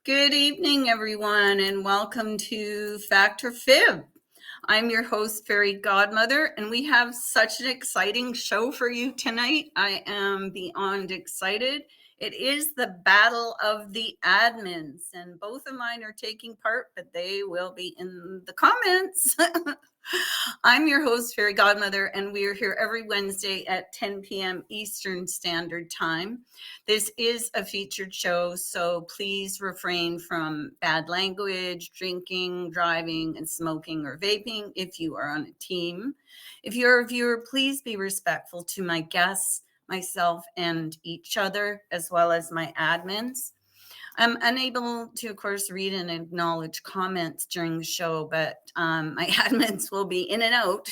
Good evening, everyone, and welcome to Fact or Fib. I'm your host, Fairy Godmother, and we have such an exciting show for you tonight. I am beyond excited. It is the Battle of the Admins, and both of mine are taking part, but they will be in the comments. I'm your host, Fairy Godmother, and we are here every Wednesday at 10 p.m. Eastern Standard Time. This is a featured show, so please refrain from bad language, drinking, driving, and smoking or vaping if you are on a team. If you're a viewer, please be respectful to my guests, myself, and each other, as well as my admins. I'm unable to, of course, read and acknowledge comments during the show, but my admins will be in and out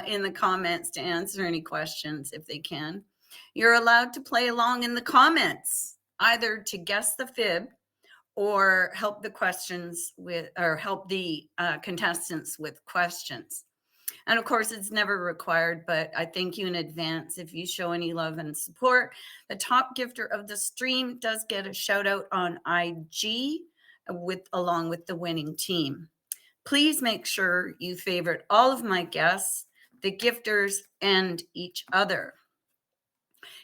in the comments to answer any questions if they can. You're allowed to play along in the comments, either to guess the fib or help the questions with, or help the contestants with questions. And of course, it's never required, but I thank you in advance if you show any love and support. The top gifter of the stream does get a shout out on IG along with the winning team. Please make sure you favorite all of my guests, the gifters, and each other.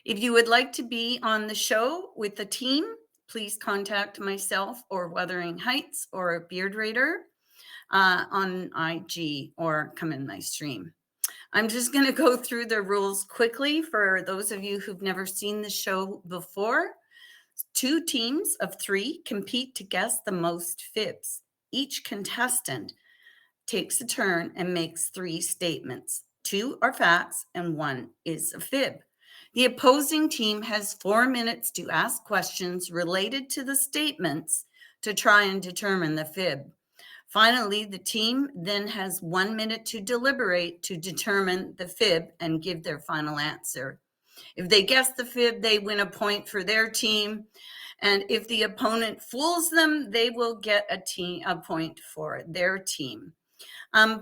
If you would like to be on the show with the team, please contact myself or Wuthering Heights or Beard Raider on IG or come in my stream. I'm just going to go through the rules quickly for those of you who've never seen the show before. 2 teams of 3 compete to guess the most fibs. Each contestant takes a turn and makes 3 statements. 2 are facts and 1 is a fib. The opposing team has 4 minutes to ask questions related to the statements to try and determine the fib. Finally, the team then has 1 minute to deliberate to determine the fib and give their final answer. If they guess the fib, they win a point for their team. And if the opponent fools them, they will get a point for their team.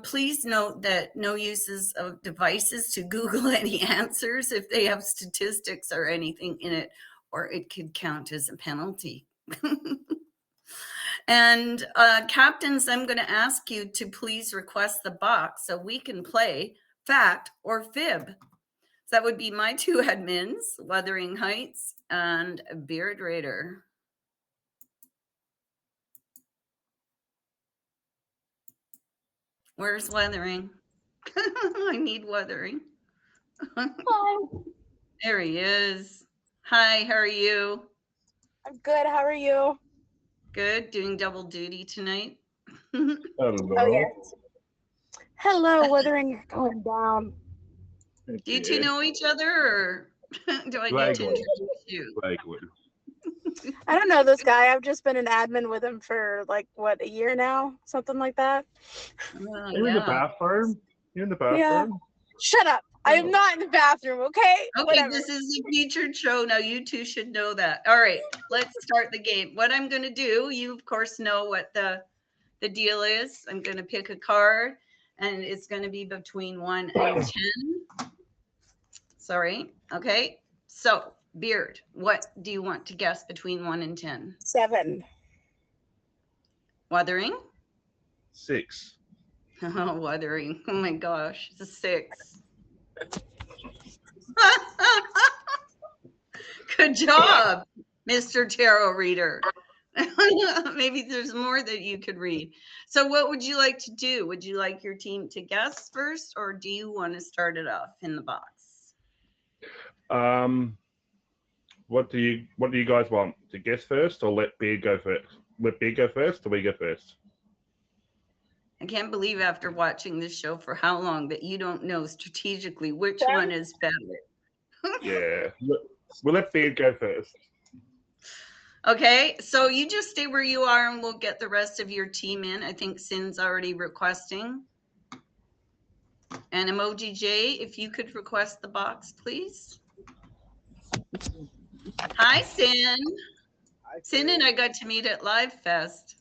Please note that no uses of devices to Google any answers if they have statistics or anything in it, or it could count as a penalty. And captains, I'm going to ask you to please request the box so we can play fact or fib. So that would be my 2 admins, Wuthering Heights and Beard Raider. Where's Wuthering? I need Wuthering. Hi. There he is. Hi, how are you? I'm good. How are you? Good. Doing double duty tonight. Hello. Oh, yes. Hello, Wuthering. You're going down. Do you 2 know each other, or do I need to introduce you? I don't know this guy. I've just been an admin with him for like, what, a year now? Something like that. You're in the bathroom? You're in the bathroom? Yeah. Shut up. I am not in the bathroom, okay? Okay, Whatever. this is a featured show. Now you 2 should know that. All right, let's start the game. What I'm going to do, you of course know what the deal is. I'm going to pick a card, and it's going to be between 1 and 10. Sorry. Okay. So, Beard, what do you want to guess between 1 and 10? 7. Wuthering? 6. Oh, Wuthering. Oh my gosh, it's a 6. Good job, Mr. Tarot Reader. Maybe there's more that you could read. So what would you like to do? Would you like your team to guess first, or do you want to start it off in the box? What do you guys want? To guess first or let Beard go first? Let Beard go first or we go first? I can't believe after watching this show for how long that you don't know strategically which Ten? one is better. Yeah. We'll let Beard go first. Okay, so you just stay where you are and we'll get the rest of your team in. I think Sin's already requesting. And Emoji J, if you could request the box, please. Hi, Sin. Sin and I got to meet at Live Fest.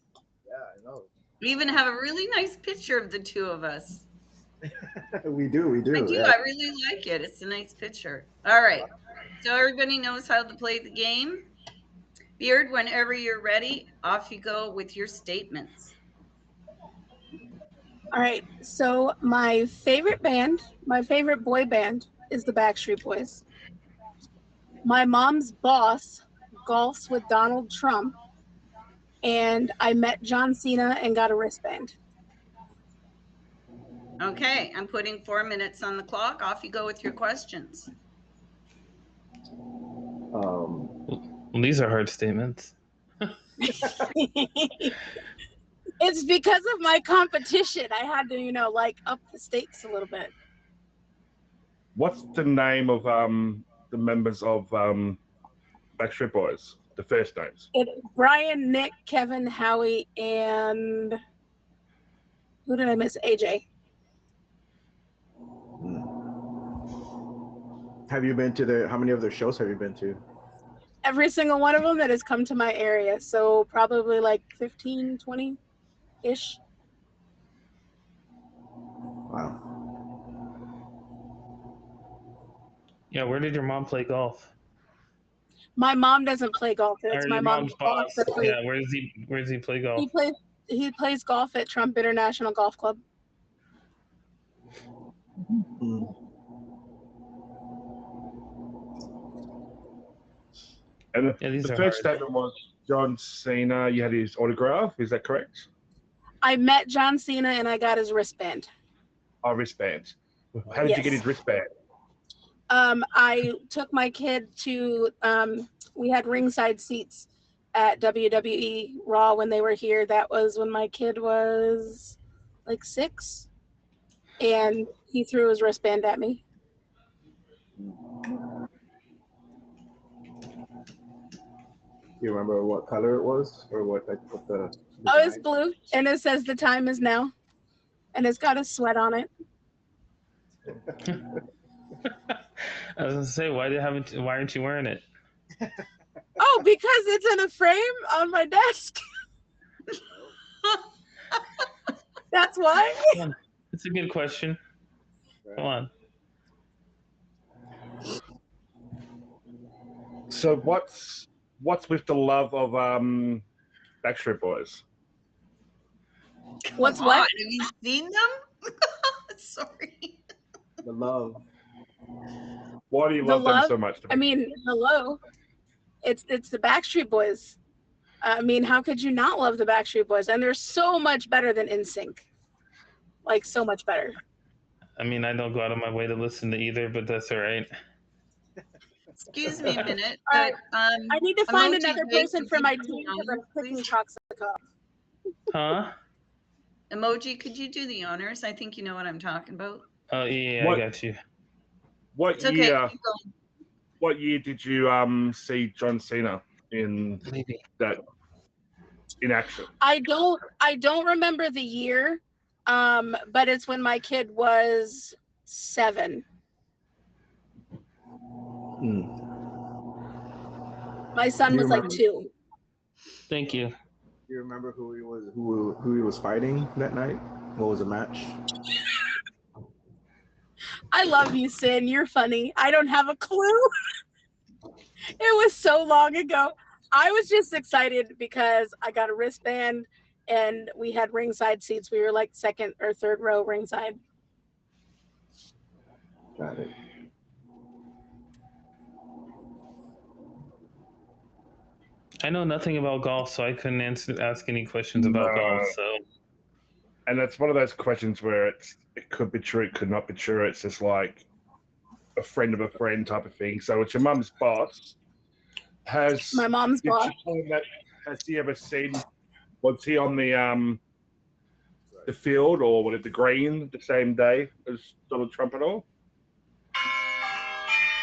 Yeah, I know. We even have a really nice picture of the two of us. we do. I do. Yeah. I really like it. It's a nice picture. All right. So everybody knows how to play the game. Beard, whenever you're ready, off you go with your statements. All right. So my favorite boy band is the Backstreet Boys. My mom's boss golfs with Donald Trump. And I met John Cena and got a wristband. Okay, I'm putting 4 minutes on the clock. Off you go with your questions. These are hard statements. It's because of my competition. I had to, up the stakes a little bit. What's the name of the members of Backstreet Boys? The first names. Brian, Nick, Kevin, Howie, and who did I miss? AJ. Have you been to how many of their shows have you been to? Every single one of them that has come to my area. So probably like 15, 20-ish. Wow. Yeah, where did your mom play golf? My mom doesn't play golf. It's Or my your mom's boss that plays. Yeah, where does he play golf? He plays golf at Trump International Golf Club. Mm. And Yeah, these the are first hard. statement was John Cena. You had his autograph. Is that correct? I met John Cena and I got his wristband. Oh, wristband. How did you get Yes. his wristband? I took my kid to, we had ringside seats at WWE Raw when they were here. That was when my kid was like 6. And he threw his wristband at me. Do you remember what color it was, or what the? Oh, it's blue, and it says the time is now, and it's got a sweat on it. I was gonna say, why aren't you wearing it? Oh, because it's in a frame on my desk. That's why. It's a good question. Come on. So what's with the love of Backstreet Boys? What's Come what? on, have you seen them? Sorry. The love. Why do you The love them love? so much? I mean, hello. It's the Backstreet Boys. I mean, how could you not love the Backstreet Boys? And they're so much better than NSYNC. Like, so much better. I mean, I don't go out of my way to listen to either, but that's all right. Excuse me a minute. All right. But, I need to find Emoji another Jake, person could for you my do the team because honors, I'm picking please? toxic up. Huh? Emoji, could you do the honors? I think you know what I'm talking about. Oh yeah, What- I got you. What It's okay. year? Keep going. What year did you see John Cena in Maybe. that in action? I don't remember the year, but it's when my kid was 7. Mm. My son Do you was like remember? 2. Thank you. Do you remember who he was fighting that night? What was the match? I love you, Sin. You're funny. I don't have a clue. It was so long ago. I was just excited because I got a wristband and we had ringside seats. We were like second or third row ringside. Got it. I know nothing about golf, so I couldn't ask any questions about No. golf. So And it's one of those questions where it could be true, it could not be true. It's just like a friend of a friend type of thing. So it's your mum's boss. My mom's Did boss. she tell him that? Has he ever seen? Was he on the field or was it the green the same day as Donald Trump at all?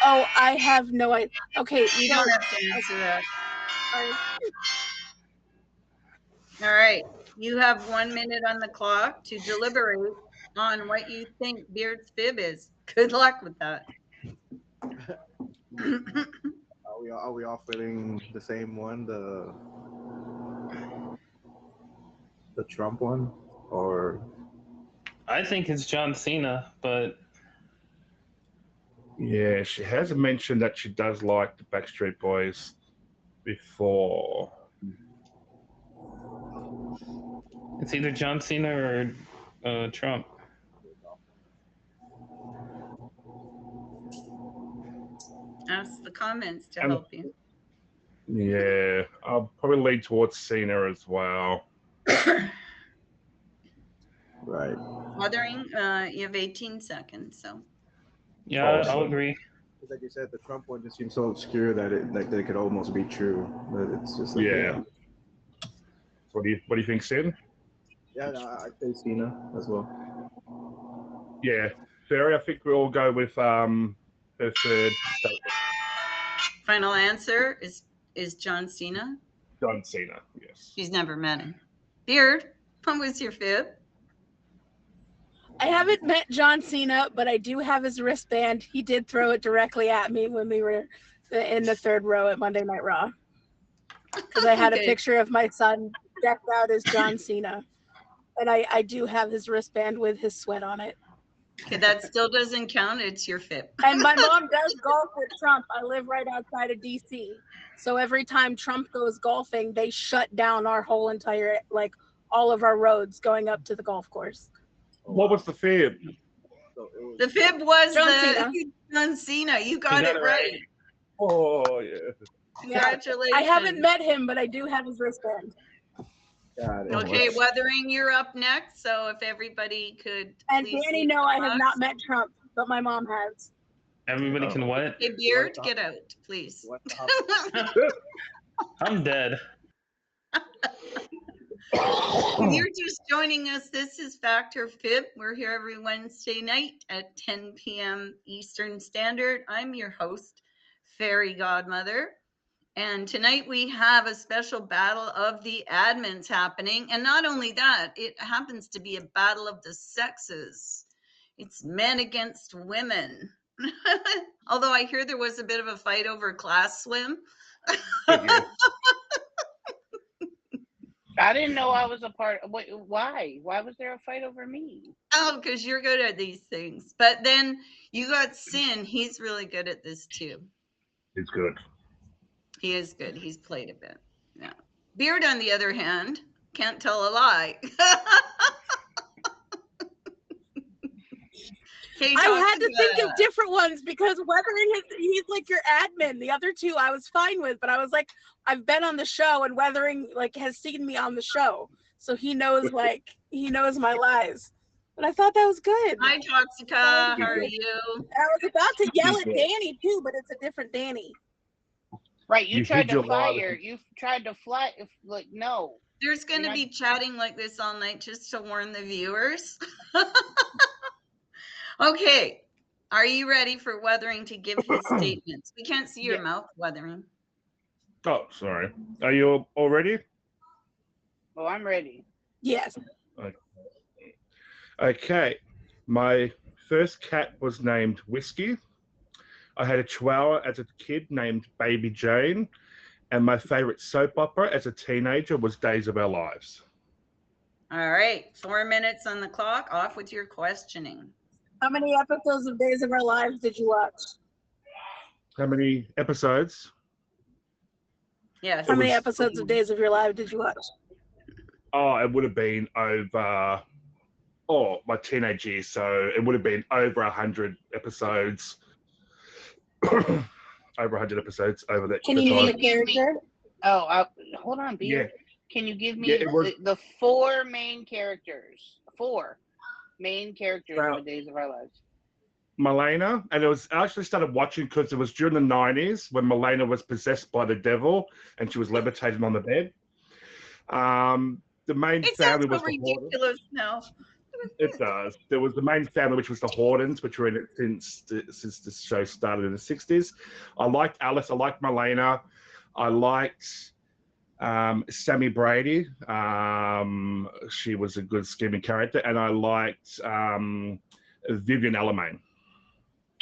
Oh, I have no idea. Okay, You don't have to answer that. sorry. All right. You have 1 minute on the clock to deliberate on what you think Beard's fib is. Good luck with that. Are we all feeling the same one, the Trump one, or I think it's John Cena, but Yeah, she has mentioned that she does like the Backstreet Boys before. it's either John Cena or Trump. Ask the comments to Um, help you. Yeah, I'll probably lean towards Cena as well. right? Wuthering, you have 18 seconds. So Yeah, Awesome. I'll agree. Because like you said, the Trump one just seems so obscure that it could almost be true, but it's just like Yeah. What do you think, Sin? yeah. No, I say Cena as well. Yeah, Ferry. I think we all go with her third statement. final answer is John Cena. John Cena. Yes. She's never met him. Beard, what was your fib? I haven't met John Cena, but I do have his wristband. He did throw it directly at me when we were in the third row at Monday Night Raw. Because I had a Okay. picture of my son decked out as John Cena. And I do have his wristband with his sweat on it. Okay, that still doesn't count. It's your fib. And my mom does golf with Trump. I live right outside of DC. So every time Trump goes golfing, they shut down our whole entire, like all of our roads going up to the golf course. What was the fib? So it was, The fib was John Cena. John Cena. You got it right. Oh yeah. Congratulations. I haven't met him, but I do have his wristband. got it. Okay, Wuthering, you're up next. So if everybody could. And please Danny, leave no, the I have box. not met Trump, but my mom has. Everybody can what? Okay, Beard, get out, please. What I'm dead. If you're just joining us, this is Factor Fib. We're here every Wednesday night at 10 p.m. Eastern Standard. I'm your host, Fairy Godmother. And tonight we have a special battle of the admins happening. And not only that, it happens to be a battle of the sexes. It's men against women. Although I hear there was a bit of a fight over class swim. I didn't know I was a part. Why? Why was there a fight over me? Oh, because you're good at these things. But then you got Sin. He's really good at this too. It's good. He is good. He's played a bit. Yeah. Beard, on the other hand, can't tell a lie. Okay, I talk had to think the- of different ones because Weathering he's like your admin. The other two I was fine with, but I was like, I've been on the show and Weathering like has seen me on the show. So he knows he knows my lies. But I thought that was good. Hi, Toxica. How are you? And I was about to yell at Good. Danny too, but it's a different Danny. Right, you tried hid to your lie. fire. You tried to fly. Like no. There's going to You're be chatting like this all night just to warn the viewers. Okay. Are you ready for Wuthering to give his statements? We can't see your Yeah. mouth, Wuthering. Oh, sorry. Are you all ready? Oh, I'm ready. Yes. Okay. My first cat was named Whiskey. I had a chihuahua as a kid named Baby Jane. And my favorite soap opera as a teenager was Days of Our Lives. All right. 4 minutes on the clock. Off with your questioning. How many episodes of Days of Our Lives did you watch? How many episodes? Yes. How many was- episodes of Days of Your Life did you watch? Oh, it would have been over. Oh, my teenage years. So it would have been over 100 episodes. Over 100 episodes over that. Can the you name time. a character? Oh, hold on, Yeah, Beard. Can you give me Yeah, it was- the four main characters? Four main characters Well- for Days of Our Lives. Milena, and it was I actually started watching because it was during the 90s when Milena was possessed by the devil and she was levitating on the bed. The main It sounds family so was the Hordens. ridiculous now. It does. There was the main family, which was the Hordens, which were in it since the show started in the 60s. I liked Alice. I liked Milena. I liked Sammy Brady. She was a good scheming character, and I liked Vivian Alamain.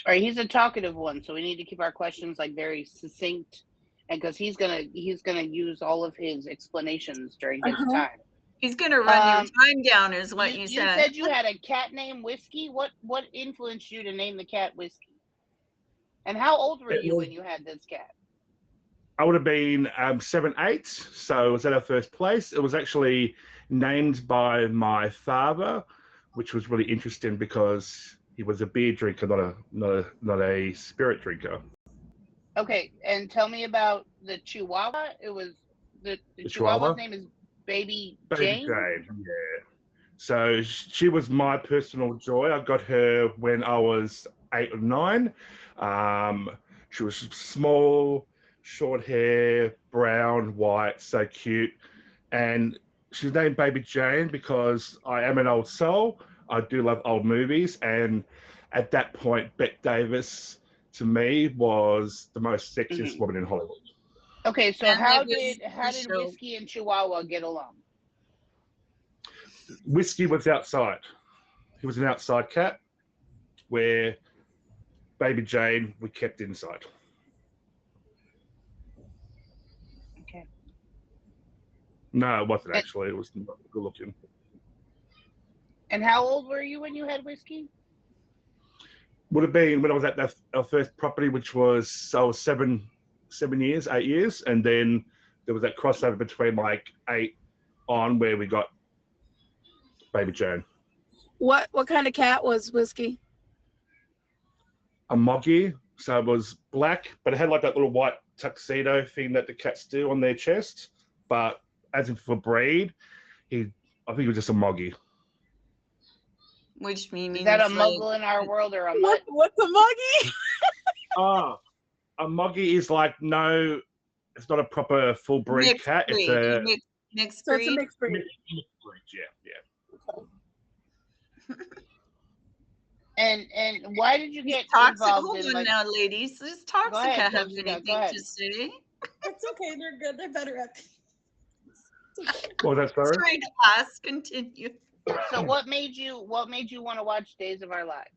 All right, he's a talkative one, so we need to keep our questions like very succinct, and because he's gonna use all of his explanations during his Uh-huh. time. He's going to run your Um, time down, is what you You said. said you had a cat named Whiskey. What influenced you to name the cat Whiskey? And how old were It you was- when you had this cat? I would have been 7, 8, so it was at our first place. It was actually named by my father, which was really interesting because he was a beer drinker, not a spirit drinker. Okay, and tell me about the Chihuahua. It was the Chihuahua? Chihuahua's name is Baby Baby Jane. Jane, yeah. So she was my personal joy. I got her when I was 8 or 9. She was small, short hair, brown, white, so cute. And she's named Baby Jane because I am an old soul. I do love old movies. And at that point, Bette Davis, to me, was the most sexiest Mhm. woman in Hollywood. Okay, so And how it was did the show. Whiskey and Chihuahua get along? Whiskey was outside. He was an outside cat, where Baby Jane we kept inside. Okay. No, it wasn't actually. It was not good looking. And how old were you when you had Whiskey? Would have been when I was at our first property, which was I was 7 years, 8 years, and then there was that crossover between like 8 on where we got Baby Jane. What kind of cat was Whiskey? A Moggy, so it was black, but it had like that little white tuxedo thing that the cats do on their chest. But as in for breed, I think he was just a Moggy. Which means Is that a like, muggle in our world or a mutt? What's a muggy? Oh, a Moggy is like no, it's not a proper full breed mixed cat. breed. It's a Mixed So it's a breed. mixed breed. breed. Yeah. And why did you get Toxic. involved Hold in on like? now, ladies. Does Toxica ahead, have Toxica, go anything ahead. to say? It's okay. They're good. They're better at What was that, sorry? Sorry, class. Continue. So what made you want to watch Days of Our Lives?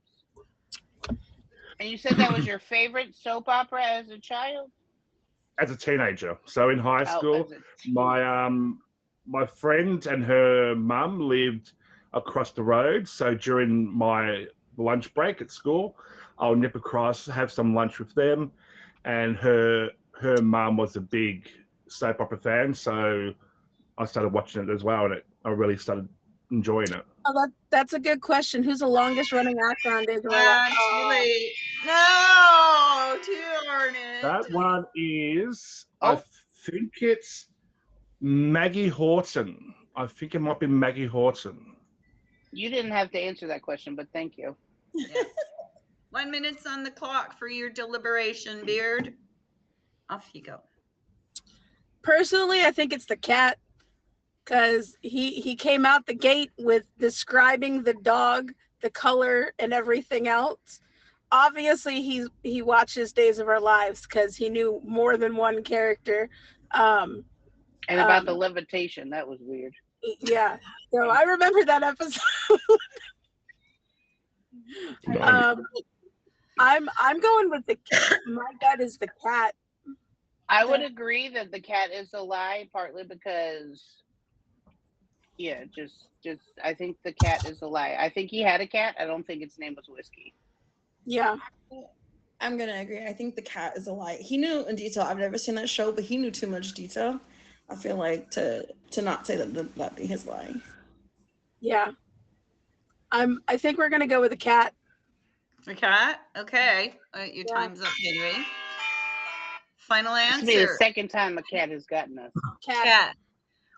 And you said that was your favorite soap opera as a child? As a teenager. So in high Oh, school, as a teen. my friend and her mum lived across the road. So during my lunch break at school, I'll nip across, have some lunch with them. And her mum was a big soap opera fan, so I started watching it as well, and I really started enjoying it. Oh, that's a good question. Who's the longest running actor on Days of Our Lives? Too late. No, too darn it. That one is, Oh. I think it's Maggie Horton. I think it might be Maggie Horton. You didn't have to answer that question, but thank you. Yeah. 1 minute's on the clock for your deliberation, Beard. Off you go. Personally, I think it's the cat because he came out the gate with describing the dog, the color, and everything else. Obviously, he watches Days of Our Lives because he knew more than one character. And about the Um, levitation, that was weird. Yeah, so I remember that episode. I'm going with the cat. My gut is the cat. I would agree that the cat is a lie, partly because, yeah, just I think the cat is a lie. I think he had a cat. I don't think its name was Whiskey. Yeah. I'm gonna agree. I think the cat is a lie. He knew in detail. I've never seen that show, but he knew too much detail. I feel like to not say that be his lie. Yeah. I think we're gonna go with the cat. The cat? Okay. Your Yeah. time's up, Henry. Final This will be the answer. second time a cat has gotten us. Cat. Cat.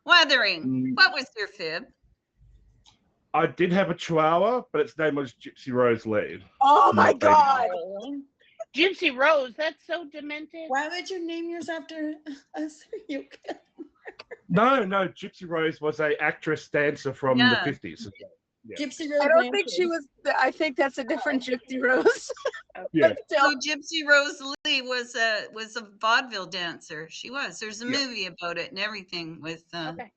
Weathering. Mm. What was your fib? I did have a Chihuahua, but its name was Gypsy Rose Lee. Oh my Not Baby. God. Gypsy Rose, that's so demented. Why would you name yours after a serial killer? No, Gypsy Rose was a actress dancer from Yeah. the 50s. Yeah. Gypsy Rose. I don't think she was. I think that's a different Gypsy Rose. Yeah. But still, So Gypsy Rose Lee was a vaudeville dancer. She was. There's a Yeah. movie about it and everything with Okay.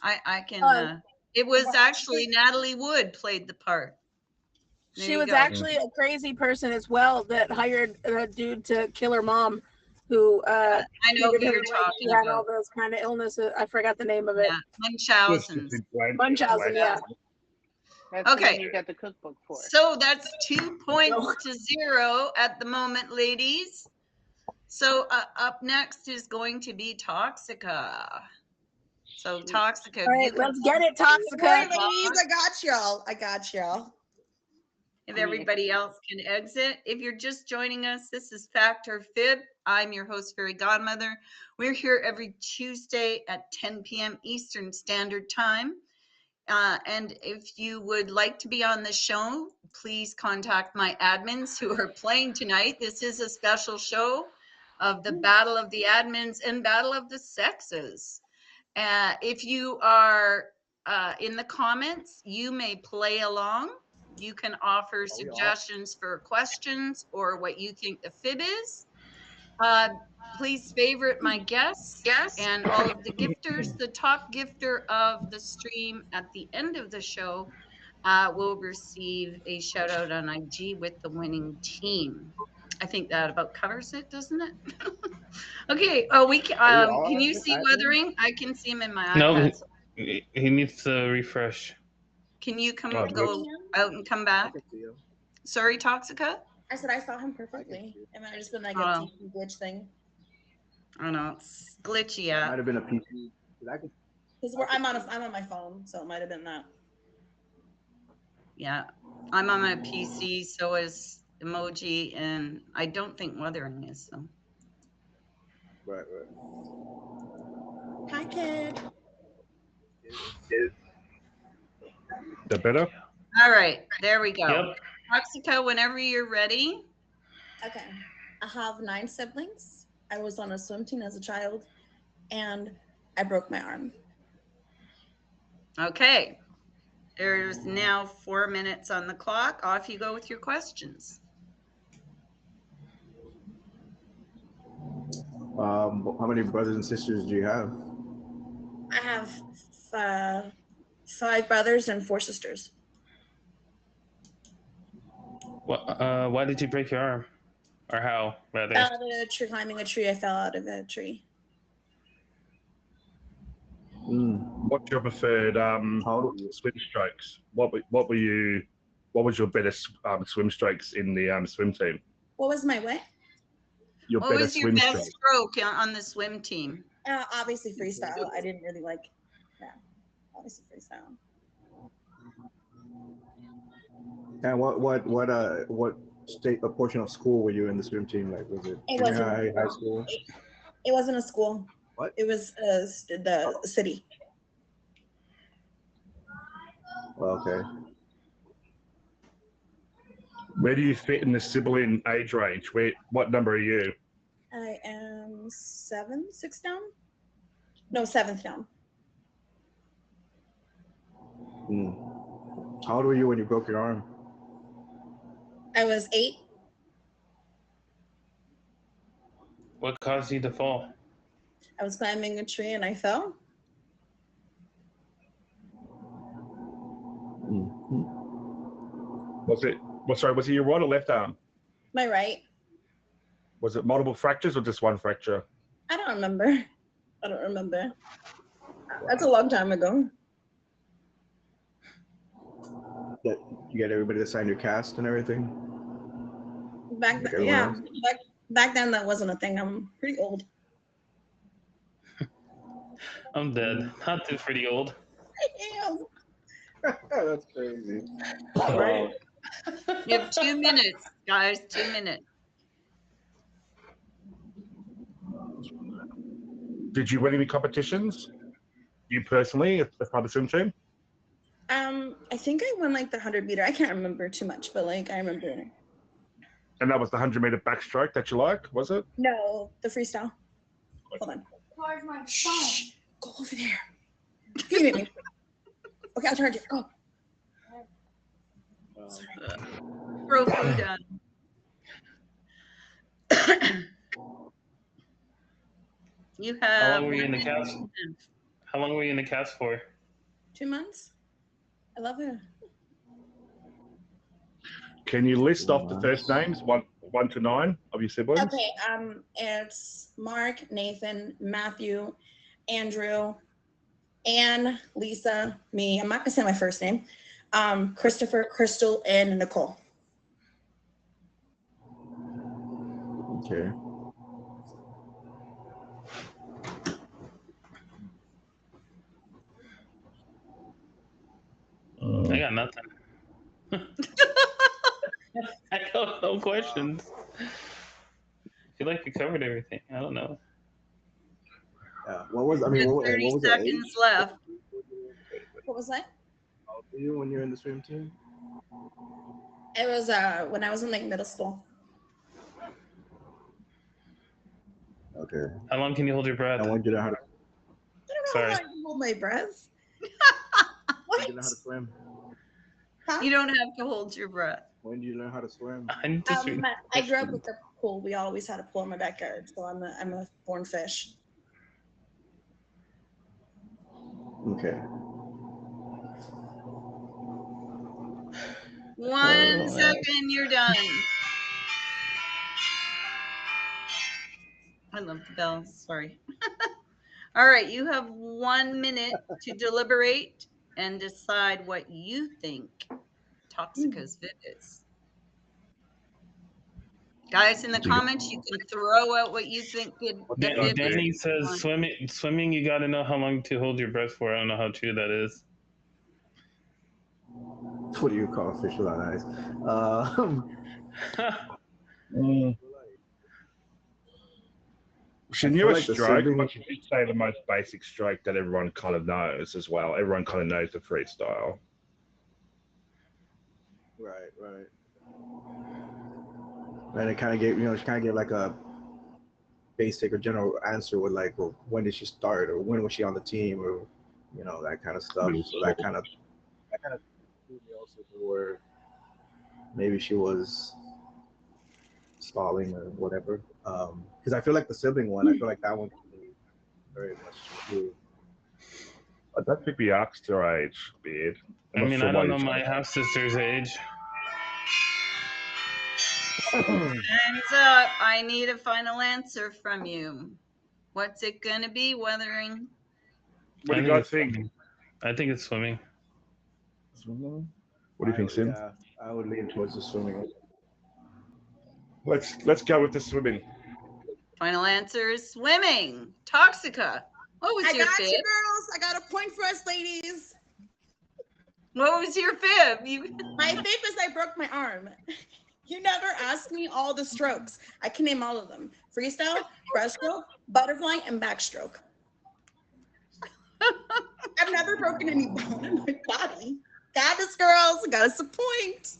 I can Um, it was actually Natalie Wood played the part. There she you was go. actually a crazy person as well that hired a dude to kill her mom, who I know who treated her you're like talking she had all about. those kind of illnesses. I forgot the name of it. Yeah, Munchausen's. Munchausen, yeah. That's the Okay. one you got the cookbook for. So that's 2 points to 0 at the moment, ladies. So up next is going to be Toxica. So Toxica, All right, you can let's get it, Sorry, Toxica. ladies, I got y'all. if everybody else can exit. If you're just joining us, this is Fact or Fib. I'm your host, Fairy Godmother. We're here every Tuesday at 10 p.m. Eastern Standard Time. And if you would like to be on the show, please contact my admins who are playing tonight. This is a special show of the Battle of the Admins and Battle of the Sexes. If you are in the comments, you may play along. You can offer suggestions for questions or what you think the fib is. Please favorite my guests and all of the gifters. The top gifter of the stream at the end of the show will receive a shout out on IG with the winning team. I think that about covers it, doesn't it? Okay. Oh, we can you see Weathering? I can see him in my No, iPad. he needs to refresh. Can you come Oh, go out and come back? Sorry, Toxica. I said I saw him perfectly. It might have just been like Oh. a TV glitch thing. I know it's glitchy. Might Yeah. have been a PC. Because I'm on my phone, so it might have been that. Yeah. I'm on my PC. So is Emoji, and I don't think Weathering is. So. Right. Hi, kid. The better? All right. There we go. Yep. Toxica, whenever you're ready. Okay. I have 9 siblings. I was on a swim team as a child, and I broke my arm. Okay. There's now 4 minutes on the clock. Off you go with your questions. How many brothers and sisters do you have? I have 5 brothers and 4 sisters. Why did you break your arm? Or how, rather? Out of a tree, climbing a tree. I fell out of a tree. What's your preferred swim strokes? What was your better swim strokes in the swim team? What was my what? Your What better was your swim best strokes. stroke on the swim team? Obviously freestyle. I didn't really like. Yeah, obviously freestyle. And what state or portion of school were you in the swim team? Like, was it It junior wasn't. high school? It wasn't a school. What? It was the city. Okay. Where do you fit in the sibling age range? What number are you? I am 6th down. No, 7th down. How old were you when you broke your arm? I was 8. What caused you to fall? I was climbing a tree and I fell. Was it your right or left arm? My right. Was it multiple fractures or just one fracture? I don't remember. That's a long time ago. That you get everybody to sign your cast and everything? Back Like then, everyone yeah. else. Back then, that wasn't a thing. I'm pretty old. I'm dead. Not too pretty old. Damn. That's crazy. Right? You have 2 minutes, guys. 2 minutes. Did you win any competitions? You personally, as part of the swim team? I think I won like the 100 meter. I can't remember too much, but like I remember. And that was the 100-meter backstroke that you like, was it? No, the freestyle. Hold on. Where's my phone? Go over there. Give it me. Okay, I'll charge it. Go. Throw food on. You How have. long were you in the 1 cast? minute. How long were you in the cast for? 2 months. I love it. Can you list off the first names, one to 9, of your siblings? Okay. It's Mark, Nathan, Matthew, Andrew, Anne, Lisa, me. I'm not gonna say my first name. Christopher, Crystal, and Nicole. Okay. I got nothing. I got no questions. I feel like we covered everything. I don't know. Yeah. What was I mean? With What 30 was the age? seconds left. What was that? How old were you when you were in the swim team? It was when I was in like middle school. Okay. How long can you hold your breath? And when did you know how to? I don't know Sorry. how I can hold my breath. When What? did you know how to swim? Huh? You don't have to hold your breath. When did you learn how to swim? I need to read. I grew up with a pool. We always had a pool in my backyard, so I'm a born fish. Okay. 1 second, you're done. I love the bells. Sorry. All right, you have 1 minute to deliberate and decide what you think Toxica's Fit is. Guys, in the comments, you can throw out what you think the Fit Danny is. says swimming. You got to know how long to hold your breath for. I don't know how true that is. What do you call a fish without eyes? She I knew feel a like the stroke, sibling- but she did say the most basic stroke that everyone kind of knows as well. Everyone kind of knows the freestyle. Right. And it kind of gave, she kind of gave like a basic or general answer with like, well, when did she start, or when was she on the team, or that kind of stuff. So that kind of threw me also to where maybe she was stalling or whatever. Because I feel like the sibling one, I feel like that one can be very much true. I don't think we asked her age, Beard. I mean, I don't know my half sister's age. Time's up. I need a final answer from you. What's it going to be, Weathering? What do you I guys think? swimming. I think it's swimming. What do you think, Sim? Yeah, I would lean towards the swimming. Let's go with the swimming. Final answer is swimming. Toxica. What was I your got fib? you, girls. I got a point for us, ladies. What was your fib? My fib is I broke my arm. You never asked me all the strokes. I can name all of them: freestyle, breaststroke, butterfly, and backstroke. I've never broken any bone in my body. Got us, girls. Got us a point.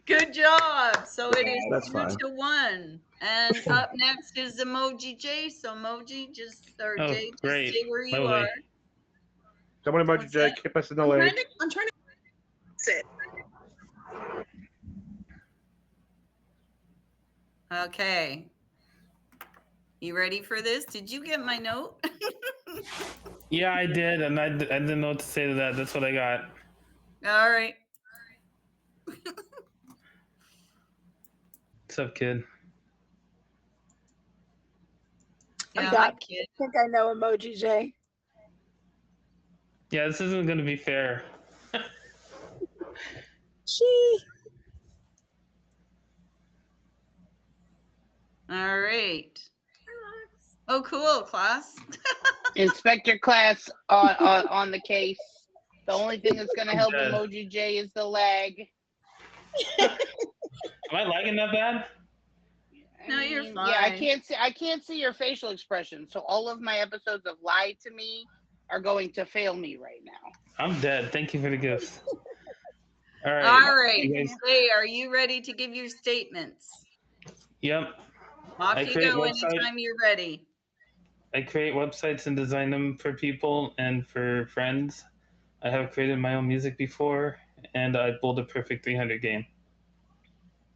Good job. So it is That's 2-1. And up next is Emoji J. So Emoji Jay, just great. stay where you Lovely. are. Come on, Emoji What's J, that? keep us in the lead. I'm trying to sit. Okay. You ready for this? Did you get my note? Yeah, I did, and I didn't know what to say to that. That's what I got. All right. What's up, kid? Yeah, got- hi, kid. I think I know Emoji J. Yeah, this isn't going to be fair. She. All right. Oh, cool, class. Inspector Class on the case. The only thing that's gonna help dead. Emoji J is the lag. Am I lagging that bad? No, you're Yeah, I fine. can't see your facial expression. So all of my episodes of Lie to Me are going to fail me right now. I'm dead. Thank you for the gifts. All right. All right. You guys- Hey, are you ready to give your statements? Yep. Off I you create go website- anytime you're ready. I create websites and design them for people and for friends. I have created my own music before, and I built a perfect 300 game.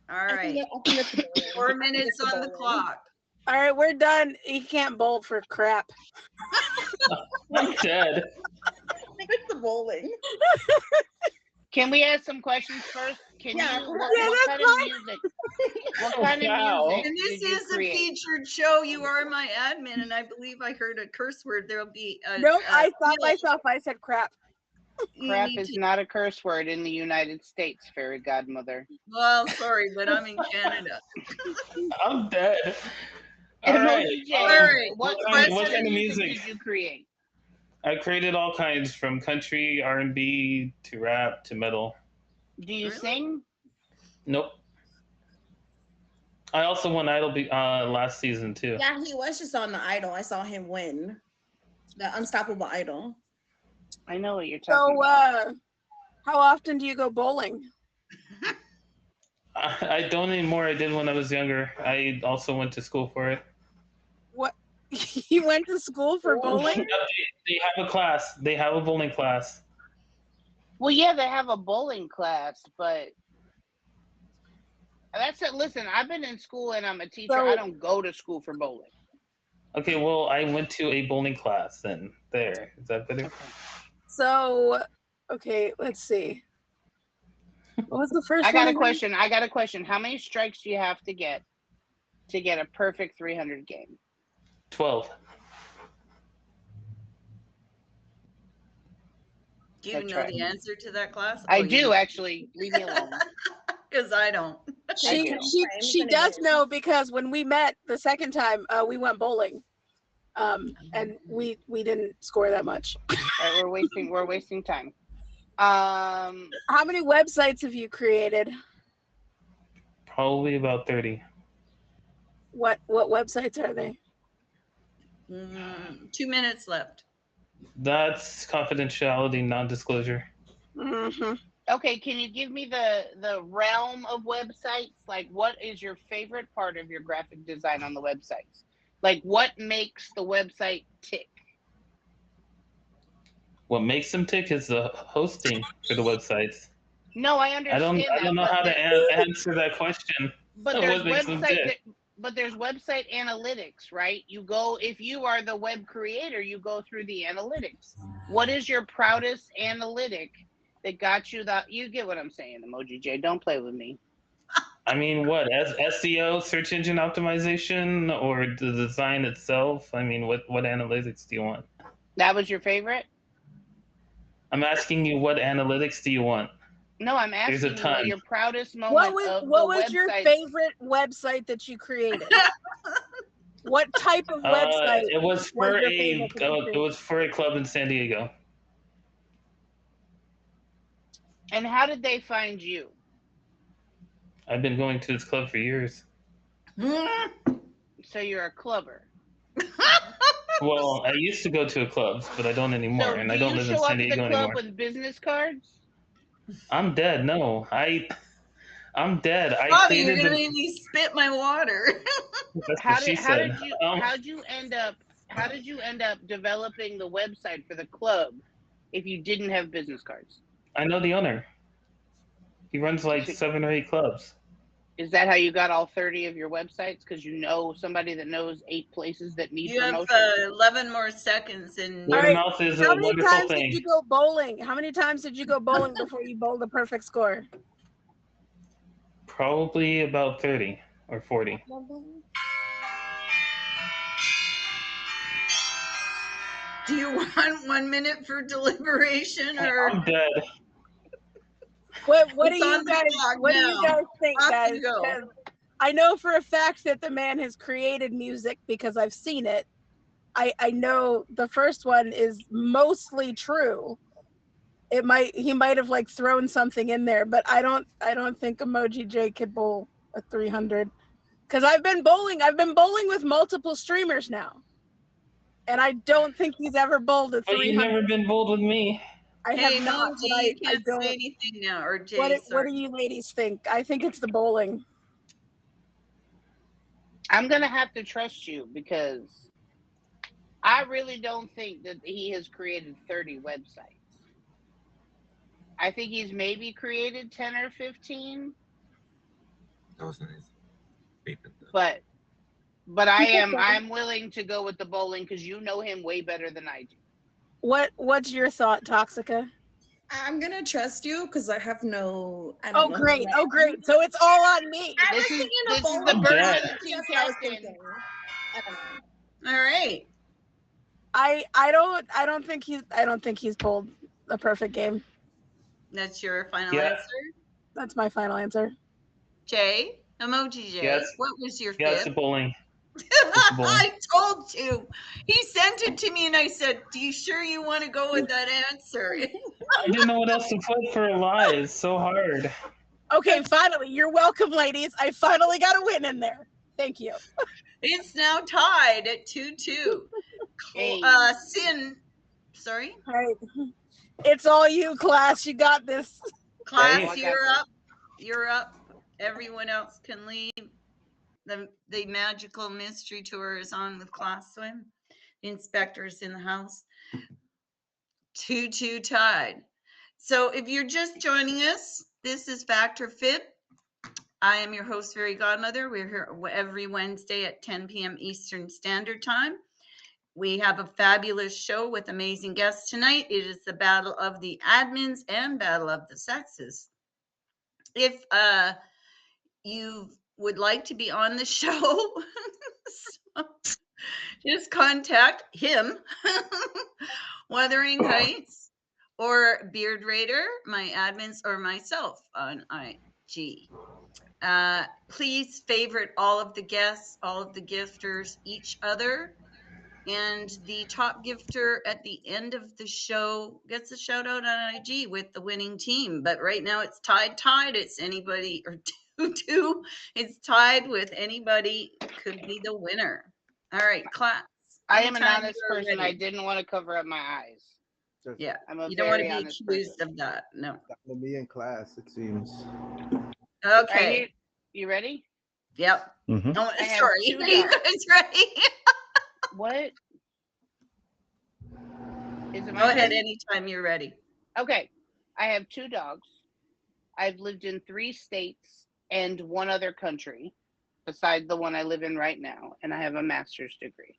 All I right. think it's the bowling. 4 I think minutes it's on the bowling. clock. All right, we're done. He can't bowl for crap. I'm dead. I think it's the bowling. Can we ask some questions first? Can Yeah, you what that's kind of music? What kind Wow. of music And this did you is a create? featured show. You are my admin, and I believe I heard a curse word. There'll be a. Nope, a I thought Neil, myself. I said crap. you Crap need is to- not a curse word in the United States, fairy godmother. Well, sorry, but I'm in Canada. I'm dead. All Emoji right. J, All right. what What kind kind of of music music? did you create? I created all kinds, from country, R&B, to rap, to metal. Do you Really? sing? Nope. I also won Idol last season too. Yeah, he was just on the Idol. I saw him win the Unstoppable Idol. I know what you're talking So, about. how often do you go bowling? I don't anymore. I did when I was younger. I also went to school for it. What? You went to school for bowling? They have a class. They have a bowling class. Well, yeah, they have a bowling class, but that's it. Listen, I've been in school and I'm a teacher. So- I don't go to school for bowling. Okay, well, I went to a bowling class then. There. Is that better? So, okay, let's see. What was the first I got one a again? question. I got a question. How many strikes do you have to get a perfect 300 game? 12. Do you That's know right. the answer to that class? I do actually. Leave me alone. Because I don't. She do. she does know because when we met the second time, we went bowling, and we didn't score that much. All right, we're wasting time. How many websites have you created? Probably about 30. What websites are they? 2 minutes left. That's confidentiality, non-disclosure. Mm-hmm. Okay, can you give me the realm of websites? Like, what is your favorite part of your graphic design on the websites? Like, what makes the website tick? What makes them tick is the hosting for the websites. No, I I understand that. don't know but how to there- answer that question. But What there's makes them tick? but there's website analytics, right? You go, if you are the web creator, you go through the analytics. What is your proudest analytic that got you that? You get what I'm saying, Emoji J. Don't play with me. I mean, what? SEO, search engine optimization, or the design itself? I mean, what analytics do you want? That was your favorite? I'm asking you, what analytics do you want? No, I'm There's asking a you ton. what your proudest moment What was of what the was your website- favorite website that you created? What type of website? It was for your a favorite that you it was for a club in San Diego. And how did they find you? I've been going to this club for years. So you're a clubber. Well, I used to go to a club, but I don't anymore, So and do I don't you live in show up San at the Diego club anymore. with business cards? I'm dead. No, I'm dead. I Bobby, you're created gonna the. make me spit my water. That's How what she did how said. did you how did you end up developing the website for the club if you didn't have business cards? I know the owner. He runs like 7 or 8 clubs. Is that how you got all 30 of your websites? Because you know somebody that knows 8 places that need You have promotion? 11 more seconds, and All Word right, of mouth is How a many wonderful times did thing. you go bowling? How many times did you go bowling before you bowled a perfect score? Probably about 30 or 40. do you want 1 minute for deliberation, or I'm dead. What do It's on you the guys clock what do you now. guys think, Off guys? you go. 'Cause I know for a fact that the man has created music because I've seen it. I know the first one is mostly true. He might have like thrown something in there, but I don't think Emoji J could bowl a 300. Because I've been bowling with multiple streamers now. And I don't think he's ever bowled a But 300. you've never been bold with me. I Hey, have not, Emoji, but you I can't don't. say anything now. Or Jay, What do sorry. you ladies think? I think it's the bowling. I'm gonna have to trust you because I really don't think that he has created 30 websites. I think he's maybe created 10 or 15. That was nice. But I'm willing to go with the bowling because you know him way better than I do. What's your thought, Toxica? I'm gonna trust you because I have no. I Oh don't know great! who Oh great! So it's all on me. I was This is thinking the of bowling. Berkman Yeah. team I was captain. thinking. I don't know. All right. I don't think he's pulled a perfect game. That's your final Yeah. answer. That's my final answer. Jay, Emoji J, Yes. what was your Yeah, it's fifth? the bowling. bowling. I told you. He sent it to me and I said, "Do you sure you want to go with that answer?" I didn't know what else to put for a lie. It's so hard. Okay, finally, you're welcome, ladies. I finally got a win in there. Thank you. It's now tied at 2-2. Hey. Sin, sorry, All right. It's all you, class. You got this. class, Right. you're up. You're up. Everyone else can leave. The magical mystery tour is on with Class Swim. The inspector's in the house. 2-2 tied. So if you're just joining us, this is Factor Fib. I am your host, Fairy Godmother. We're here every Wednesday at 10 p.m. Eastern Standard Time. We have a fabulous show with amazing guests tonight. It is the Battle of the Admins and Battle of the Sexes. If you would like to be on the show, so just contact him, Wuthering Heights, or Beard Raider, my admins, or myself on IG. Please favorite all of the guests, all of the gifters, each other. And the top gifter at the end of the show gets a shout out on IG with the winning team. But right now it's tied. It's anybody, or 2-2. It's tied with anybody could be the winner. All right, class. I am an anytime honest you're person. I ready. didn't want to cover up my eyes. Yeah, I'm a you don't want to very be honest accused person. of that. No. With me in class, it seems. Right Okay. here. You ready? Yep. Mhm. Oh, I have sorry. 2 Are you dogs. guys ready? What? Is it my Go ahead turn? anytime you're ready. Okay. I have 2 dogs. I've lived in 3 states and 1 other country besides the one I live in right now, and I have a master's degree.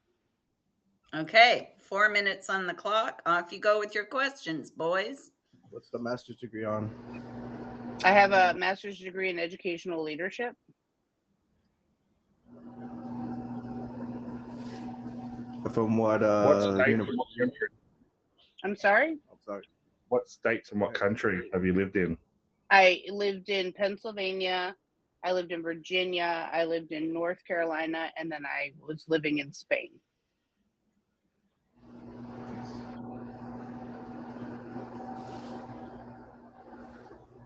Okay. 4 minutes on the clock. Off you go with your questions, boys. What's the master's degree on? I have a master's degree in educational leadership. From what What states, university? I'm sorry? I'm sorry. what states and what country have you lived in? I lived in Pennsylvania, I lived in Virginia, I lived in North Carolina, and then I was living in Spain.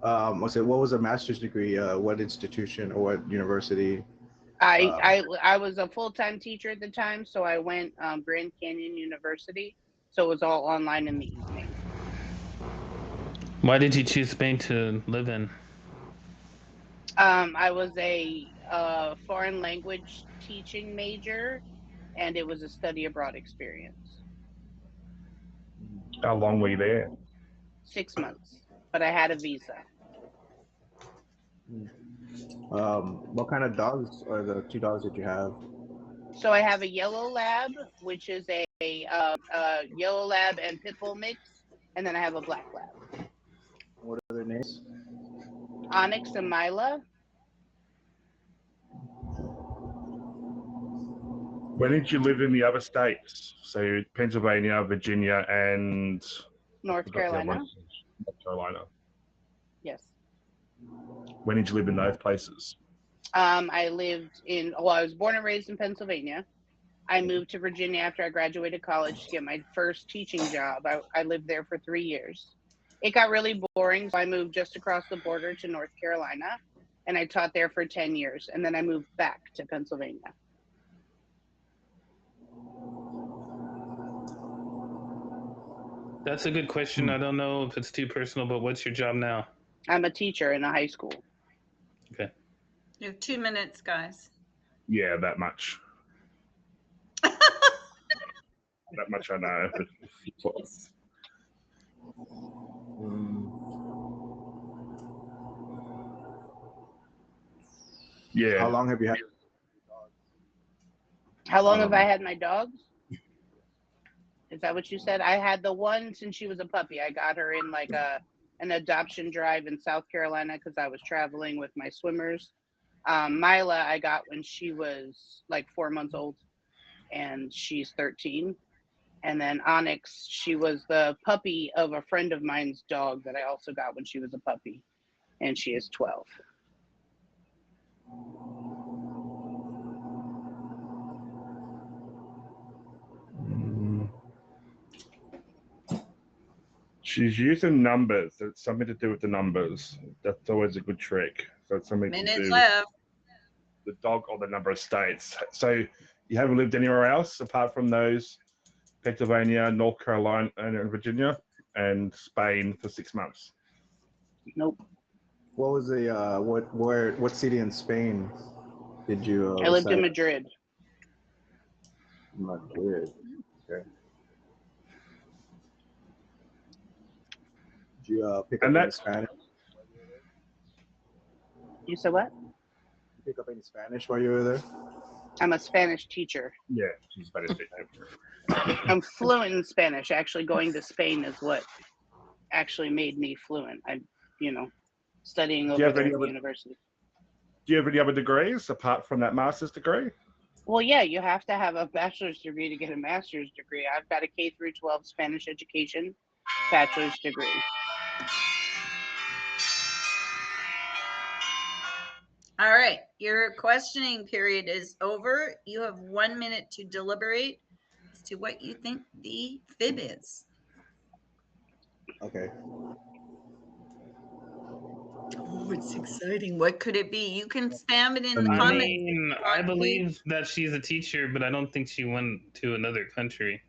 What was a master's degree? What institution or what university? I was a full-time teacher at the time, so I went Grand Canyon University, so it was all online in the evening. Why did you choose Spain to live in? I was a foreign language teaching major, and it was a study abroad experience. How long were you there? 6 months, but I had a visa. What kind of dogs are the 2 dogs that you have? So I have a yellow lab, which is a yellow lab and pit bull mix, and then I have a black lab. What are their names? Onyx and Mila. When did you live in the other states? So Pennsylvania, Virginia, and North Carolina. North Carolina. Yes. When did you live in those places? I was born and raised in Pennsylvania. I moved to Virginia after I graduated college to get my first teaching job. I lived there for 3 years. It got really boring, so I moved just across the border to North Carolina, and I taught there for 10 years, and then I moved back to Pennsylvania. That's a good question. I don't know if it's too personal, but what's your job now? I'm a teacher in a high school. Okay. You have 2 minutes, guys. Yeah, that much. That much I know. Yeah. How long have you had? How long have I had my dogs? Is that what you said? I had the one since she was a puppy. I got her in like an adoption drive in South Carolina because I was traveling with my swimmers. Mila, I got when she was like 4 months old, and she's 13. And then Onyx, she was the puppy of a friend of mine's dog that I also got when she was a puppy, and she is 12. She's using numbers. It's something to do with the numbers. That's always a good trick. So it's something to Minutes do left. with the dog or the number of states. So you haven't lived anywhere else apart from those Pennsylvania, North Carolina, and Virginia, and Spain for 6 months. Nope. What was the what city in Spain did you? I lived in reside? Madrid. Madrid. Okay. Did you pick up And any that's- Spanish? You said what? Pick up any Spanish while you were there? I'm a Spanish teacher. Yeah, she's Spanish teacher. I'm fluent in Spanish. Actually, going to Spain is what actually made me fluent. Studying over you have there any at the other- university. Do you have any other degrees apart from that master's degree? Well, yeah, you have to have a bachelor's degree to get a master's degree. I've got a K through 12 Spanish education bachelor's degree. All right, your questioning period is over. You have 1 minute to deliberate as to what you think the fib is. Okay. Oh, it's exciting. What could it be? You can spam it in the I comments. mean, I believe that she's a teacher, but I don't think she went to another country.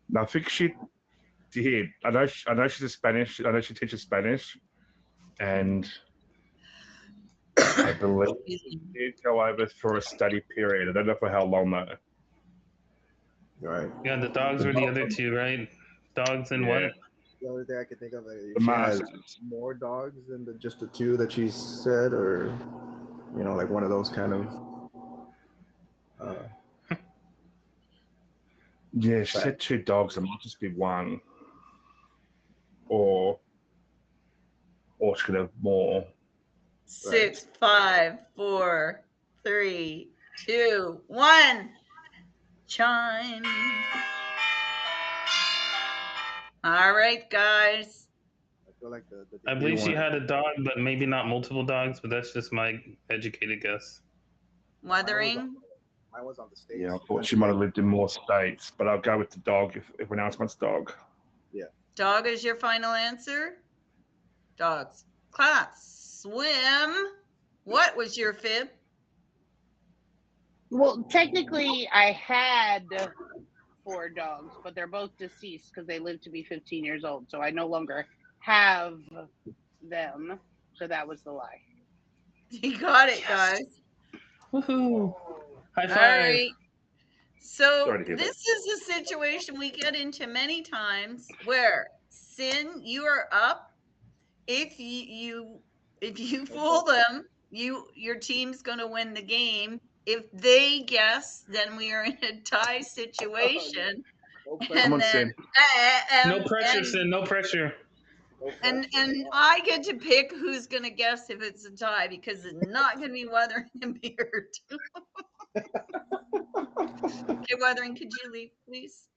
No, I think she did. I know she's a Spanish. I know she teaches Spanish, and I believe she did go over for a study period. I don't know for how long though. Right. Yeah, the dogs were the other two, right? Dogs and Yeah. what? The only thing I can think of is The she has masters. more dogs than just the two that she said, or like one of those kind of. Yeah, she said 2 dogs. It might just be one, or she could have more. 6, 5, 4, 3, 2, 1. Chime. All right, guys. I feel like I believe she had a dog, but maybe not multiple dogs, but that's just my educated guess. Wuthering. Mine was on the States. Yeah, I thought she might have lived in more states, but I'll go with the dog if everyone else wants dog. Dog is your final answer? Dogs. Class. Swim. What was your fib? Well, technically, I had 4 dogs, but they're both deceased because they lived to be 15 years old. So I no longer have them. So that was the lie. You got it, guys. Woohoo! High All five! right. So Sorry to hear this is a situation we get into many times where Sin, you are up. If you fool them, your team's going to win the game. If they guess, then we are in a tie situation. Come on, Sin. No pressure, Sin. No pressure. And I get to pick who's going to guess if it's a tie because it's not going to be Wuthering and Beard. Okay, Wuthering, could you leave, please?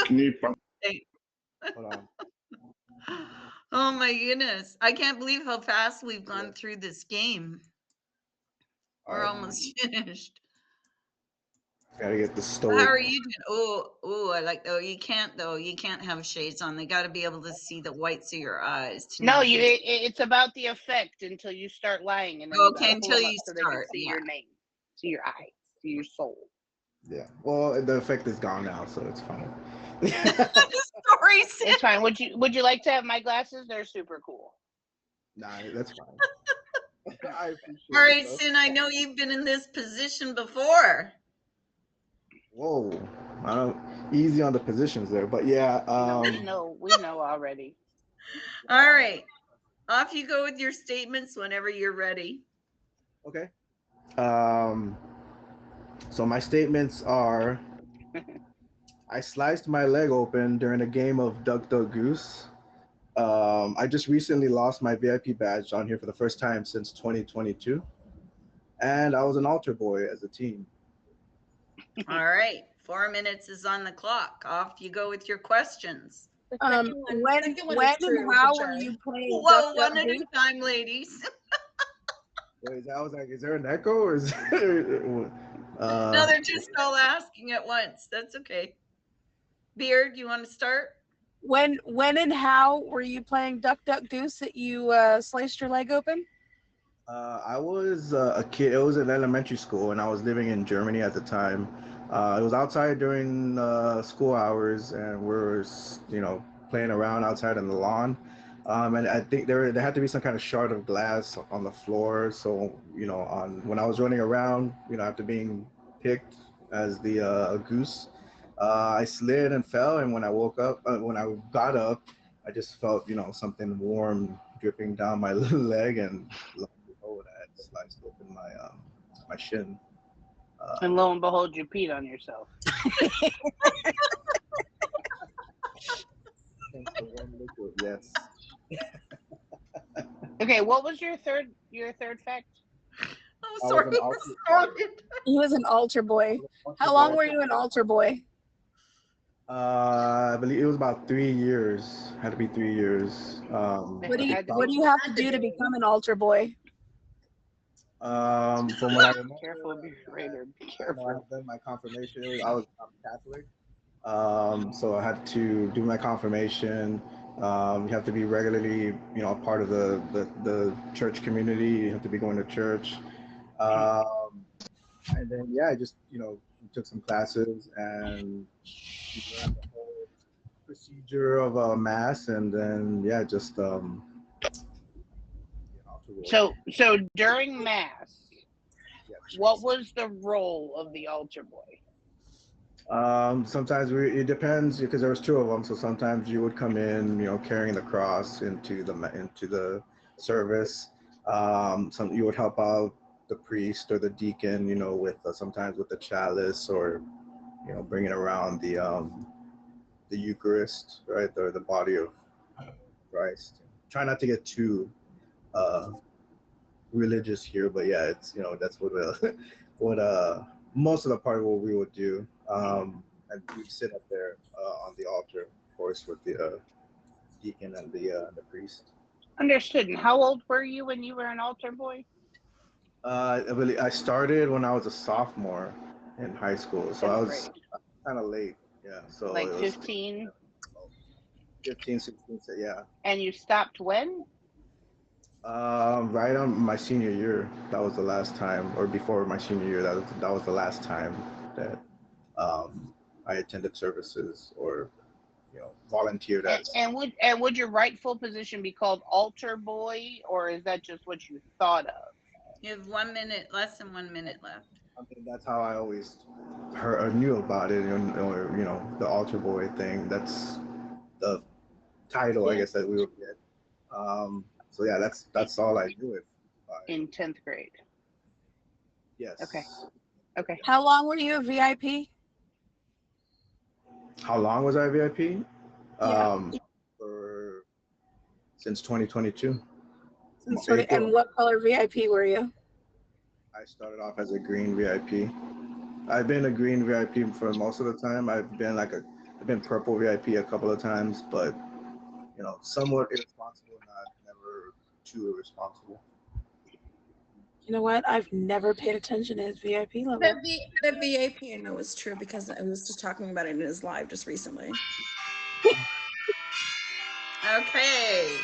Can you Hey. Hold on. Oh my goodness. I can't believe how fast we've gone through this game. We're Alright. almost finished. Gotta get the How stoic. are you doing? Oh, I like, oh, you can't though. You can't have shades on. They got to be able to see the whites of your eyes. To No, know you. who's- It's about the effect until you start lying, and then you Okay, gotta pull until them up you so they can start. see Yeah. your name, see your eyes, see your soul. Yeah. Well, the effect is gone now, so it's fine. Sorry, Sid. It's fine. Would you like to have my glasses? They're super cool. Nah, that's fine. I appreciate All right, it, though. Sin, I know you've been in this position before. Whoa. I don't easy on the positions there, but yeah. No, we know already. All right. Off you go with your statements whenever you're ready. Okay. So my statements are: I sliced my leg open during a game of Duck Duck Goose. I just recently lost my VIP badge on here for the first time since 2022, and I was an altar boy as a teen. All right. 4 minutes is on the clock. Off you go with your questions. The When second one when is true, and how for were sure. you playing Whoa, Duck one Duck at Goose? a time, ladies. Wait, I was like, is there an echo or is there? No, they're just all asking at once. That's okay. Beard, you want to start? When and how were you playing Duck Duck Goose that you sliced your leg open? I was a kid. It was in elementary school, and I was living in Germany at the time. It was outside during school hours, and we're playing around outside on the lawn. And I think there had to be some kind of shard of glass on the floor. So on when I was running around, after being picked as the goose, I slid and fell. And when I got up, I just felt something warm dripping down my leg, and I had sliced open my shin. And lo and behold, you peed on yourself. Thanks to warm liquid, yes. Okay, what was your third fact? Oh, I was sorry. an altar Sorry. He was an altar boy. How long were you an altar boy? I believe it was about 3 years. Had to be 3 years. What do you Had to what be. do you have to do to become an altar boy? From what I remember, Careful, be Raider. Be I know I careful. had done my confirmation. I'm Catholic, so I had to do my confirmation. You have to be regularly, part of the church community. You have to be going to church, and then I just took some classes and learned the whole procedure of a mass, and then just So during mass, yeah. what was the role of the altar boy? Sometimes it depends because there was two of them. So sometimes you would come in, carrying the cross into the service. Some you would help out the priest or the deacon, with sometimes with the chalice or bringing around the Eucharist, right, or the body of Christ. Try not to get too religious here, but it's that's what what most of the part of what we would do. And we sit up there on the altar, of course, with the deacon and the priest. Understood. And how old were you when you were an altar boy? I started when I was a sophomore in high school, so I was kind of late. Yeah, so Like it was 15. 15, 16, so yeah. And you stopped when? Right on my senior year, that was the last time, or before my senior year, that was the last time that I attended services or volunteered as. And would your rightful position be called altar boy, or is that just what you thought of? You have 1 minute, less than 1 minute left. I mean, that's how I always heard or knew about it, or the altar boy thing. That's the title, I guess, that we would get. So that's all I knew it by. In 10th grade. Yes. Okay. How long were you a VIP? How long was I VIP? Yeah. Since 2022. And what color VIP were you? I started off as a green VIP. I've been a green VIP for most of the time. I've been purple VIP a couple of times, but somewhat irresponsible, not never too irresponsible. You know what? I've never paid attention to his VIP level. The VIP, I know is true because I was just talking about it in his live just recently. Okay.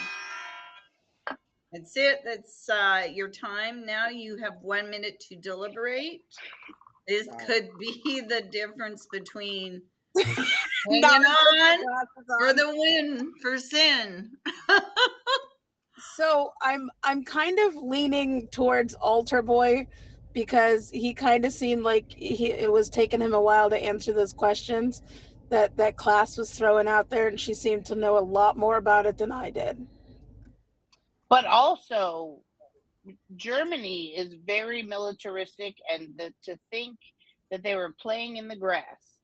That's it. That's your time. Now you have 1 minute to deliberate. This could be the difference between hanging on or the win for Sin. So I'm kind of leaning towards Altar Boy because he kind of seemed like it was taking him a while to answer those questions that class was throwing out there, and she seemed to know a lot more about it than I did. But also, Germany is very militaristic, and to think that they were playing in the grass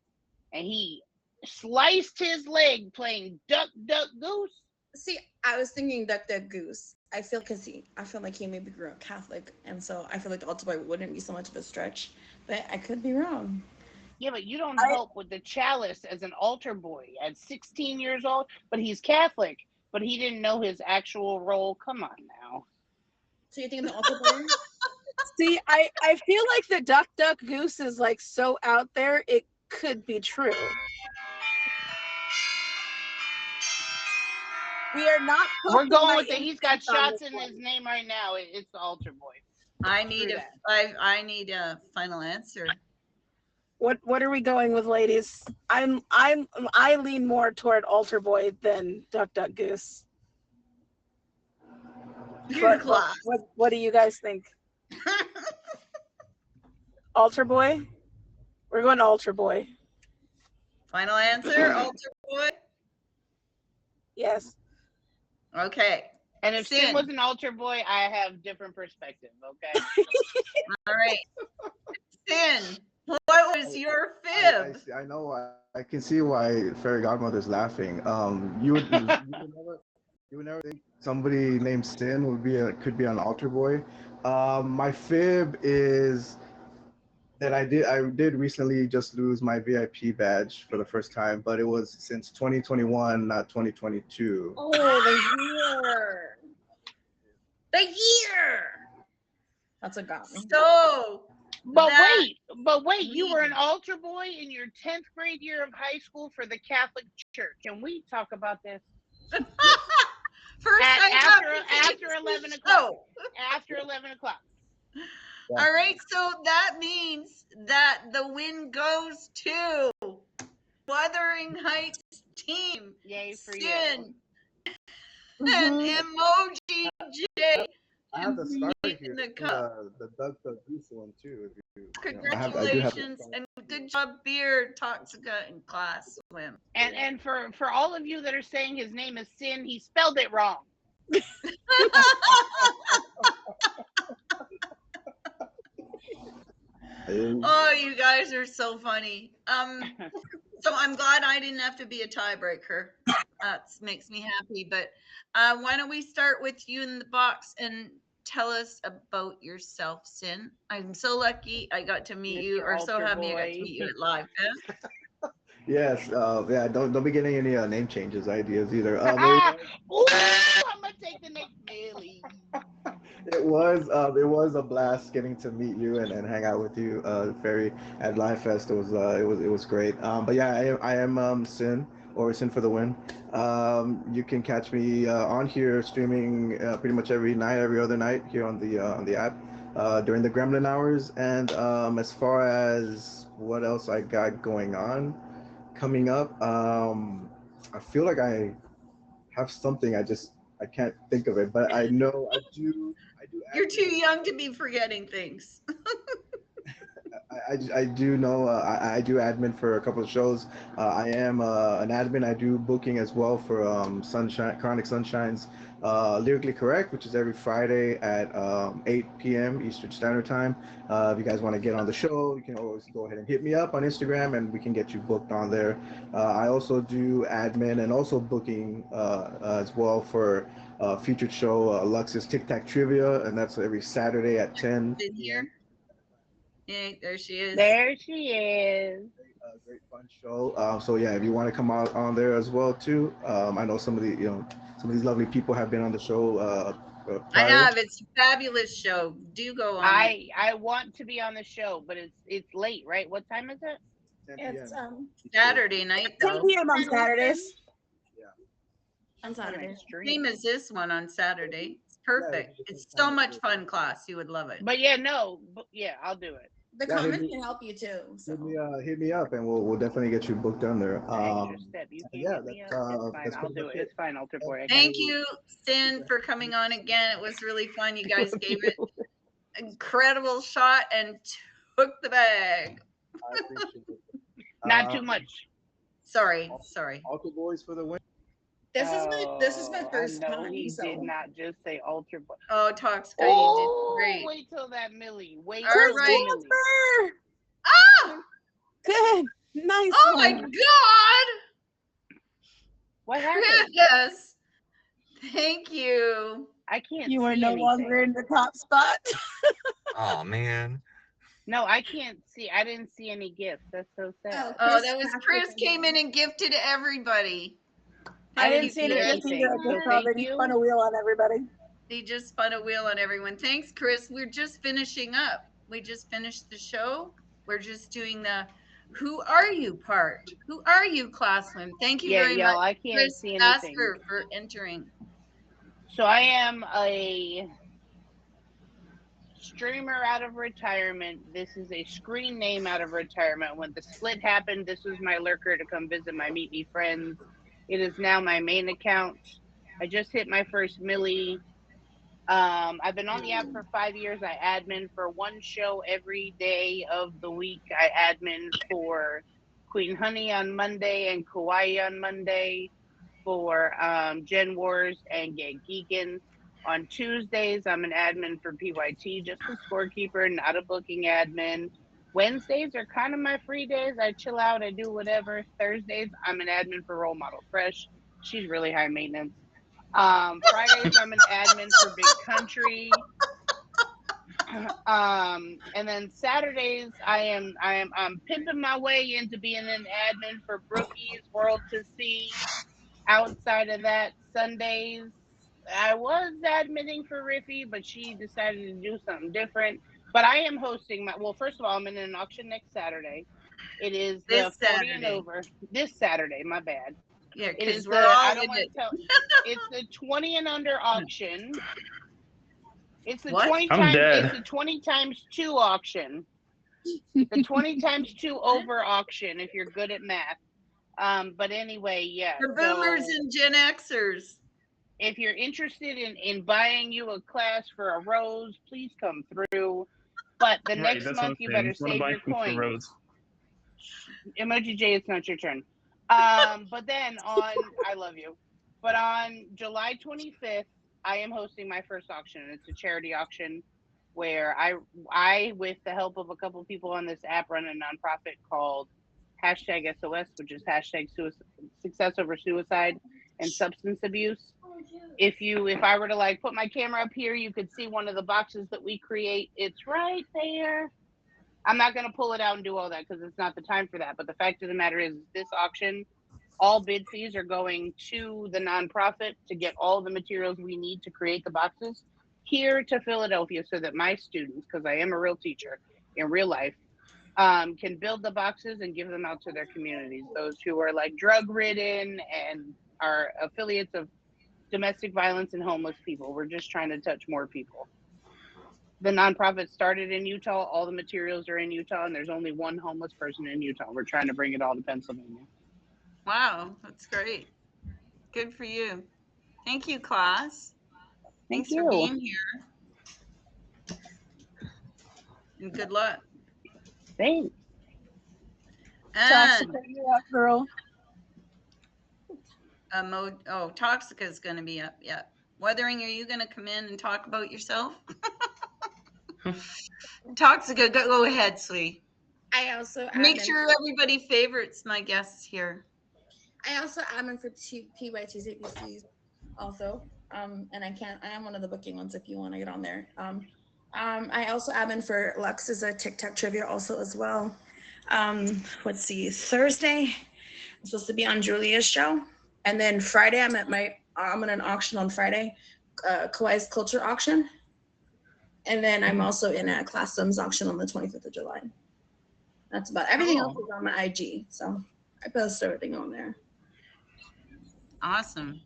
and he sliced his leg playing duck, duck, goose. See, I was thinking Duck Duck Goose. I feel like he maybe grew up Catholic, and so I feel like the Altar Boy wouldn't be so much of a stretch, but I could be wrong. Yeah, but you don't help with the chalice as an altar boy at 16 years old, but he's Catholic, but he didn't know his actual role. Come on now. So you think the Altar Boy? See, I feel like the Duck Duck Goose is like so out there, it could be true. We are not. We're going with it. He's got shots in his name right now. It's the altar boy. I need I need a final answer. What are we going with, ladies? I lean more toward Altar Boy than Duck Duck Goose. What do you guys think? Altar Boy? We're going Altar Boy. Final answer, Altar Boy? Yes. Okay. And if Sin was an altar boy, I have different perspective, okay? All right. Sin, what was your fib? I know why. I can see why Fairy Godmother's laughing. You would never think somebody named Sin could be an altar boy. My fib is that I did recently just lose my VIP badge for the first time, but it was since 2021, not 2022. Oh, the year! The year! That's what got me. So, but wait, you were an altar boy in your 10th grade year of high school for the Catholic Church. Can we talk about this? After 11 o'clock. After 11 o'clock. All right, so that means that the win goes to Wuthering Heights team. Yay for Sin and Emoji J. I have the start here. The Duck Duck Goose one too. Congratulations and good job, Beer, Toxica, and Class Swim. And for all of you that are saying his name is Sin, he spelled it wrong. Oh, you guys are so funny. So I'm glad I didn't have to be a tiebreaker. That makes me happy. But why don't we start with you in the box and tell us about yourself, Sin. I'm so lucky I got to meet you, or so happy I got to meet you at Live Fest. Yes, yeah. Don't be getting any name changes ideas either. Ooh, I'm gonna take the next Billy. It was a blast getting to meet you and hang out with you, Fairy, at Live Fest. It was great. But yeah, I am Sin, or Sin for the Win. You can catch me on here streaming pretty much every other night here on the app during the Gremlin hours. And as far as what else I got going on coming up, I feel like I have something. I can't think of it, but I know I do. You're too young to be forgetting things. I do know. I do admin for a couple of shows. I am an admin. I do booking as well for Chronic Sunshine's Lyrically Correct, which is every Friday at 8 p.m. Eastern Standard Time. If you guys want to get on the show, you can always go ahead and hit me up on Instagram, and we can get you booked on there. I also do admin and also booking as well for featured show Lux's Tic Tac Trivia, and that's every Saturday at 10. In here. Yeah, there she is. There she is. Great bunch show. So yeah, if you want to come out on there as well too. I know some of the some of these lovely people have been on the show I prior. have. It's a fabulous show. Do go on it. I want to be on the show, but it's late, right? What time is it? 10 It's p.m. Saturday night 10 though. p.m. on Saturdays. On Saturday. Same as this one on Saturday. It's perfect. It's so much fun, class. You would love it. But yeah, no, but yeah, I'll do it. The Yeah, comments can help you too. So. Hit me up, and we'll definitely get you booked on there. Extra step. You can't yeah, hit me that's, up. It's fine. that's I'll pretty do much it. It's fine, Altar Boy. I got Thank it. you, Sin, for coming on again. It was really fun. You guys gave it an incredible shot and took the bag. I appreciate it. Not too much. Sorry. Altar Boys for the win. This is my first I know time. he So. did not just say Altar Boy. Oh, Toxica, Oh, you did great. wait till that Millie. Wait All till right. the Millie. Transfer! Ah! Good. Nice. Oh my one. God! What happened? Yes. Thank you. I can't You see are no anything. longer in the top spot. Oh man. No, I can't see. I didn't see any gifts. That's so sad. Oh, that was Chris came in and gifted everybody. I I didn't didn't see see any anything, either. I so just saw thank that he you. spun a wheel on everybody. He just spun a wheel on everyone. Thanks, Chris. We're just finishing up. We just finished the show. We're just doing the who are you part. Who are you, classroom? Thank you Yeah, very y'all, much, I can't Chris see anything. Asker, for entering. So I am a streamer out of retirement. This is a screen name out of retirement. When the split happened, this was my lurker to come visit my Meet Me friends. It is now my main account. I just hit my first milli. I've been on the app for 5 years. I admin for one show every day of the week. I admin for Queen Honey on Monday and Kawaii on Monday, for Gen Wars and Get Geekin. On Tuesdays, I'm an admin for PYT, just a scorekeeper, not a booking admin. Wednesdays are kind of my free days. I chill out, I do whatever. Thursdays, I'm an admin for Role Model Fresh. She's really high maintenance. Fridays, I'm an admin for Big Country. And then Saturdays, I'm pimping my way into being an admin for Brookie's World to See. Outside of that, Sundays, I was admitting for Riffy, but she decided to do something different. But I am hosting first of all, I'm in an auction next Saturday. It is the This 40 and Saturday. over. This Saturday, my bad. Yeah, It is because we're all I don't in want it. to tell. It's the 20 and under auction. It's the What? 20 I'm times. dead. It's the 20 times 2 auction. The 20 times 2 over auction. If you're good at math. But anyway, yeah. For boomers so and Gen Xers. if you're interested in buying you a class for a rose, please come through. But the Right, next that's what I'm month, you saying. better Wanna save buy your food for coins. Rose. Emoji J, it's not your turn. But then I love you. But on July 25th, I am hosting my first auction. It's a charity auction where I, with the help of a couple people on this app, run a nonprofit called #SOS, which is #Success Over Suicide and Substance Abuse. If I were to like put my camera up here, you could see one of the boxes that we create. It's right there. I'm not going to pull it out and do all that because it's not the time for that. But the fact of the matter is, this auction, all bid fees are going to the nonprofit to get all the materials we need to create the boxes here to Philadelphia so that my students, because I am a real teacher in real life, can build the boxes and give them out to their communities. Those who are like drug ridden and are affiliates of domestic violence and homeless people. We're just trying to touch more people. The nonprofit started in Utah. All the materials are in Utah, and there's only one homeless person in Utah. We're trying to bring it all to Pennsylvania. Wow, that's great. Good for you. Thank you, class. Thank Thanks for you. being here. And good luck. Thanks. And Toxica, you're up, girl. Toxica is going to be up. Yeah. Wuthering, are you going to come in and talk about yourself? Toxica, go ahead, sweetie. I also Make admin sure for- everybody favorites my guests here. I also admin for PYT ZPCs also. And I am one of the booking ones if you want to get on there. I also admin for Lux is a TikTok trivia also as well. Let's see, Thursday, I'm supposed to be on Julia's show. And then Friday, I'm at an auction on Friday, Kauai's Culture Auction. And then I'm also in a Class Sims auction on the 25th of July. That's about everything else is on my IG. So I post everything on there. Awesome.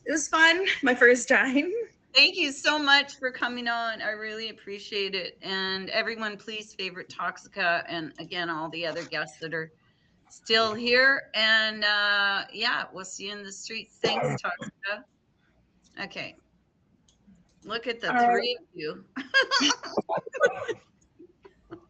It was fun, my first time. Thank you so much for coming on. I really appreciate it. And everyone, please favorite Toxica. And again, all the other guests that are still here. And yeah, we'll see you in the streets. Thanks, Toxica. Okay. Look at the three of you.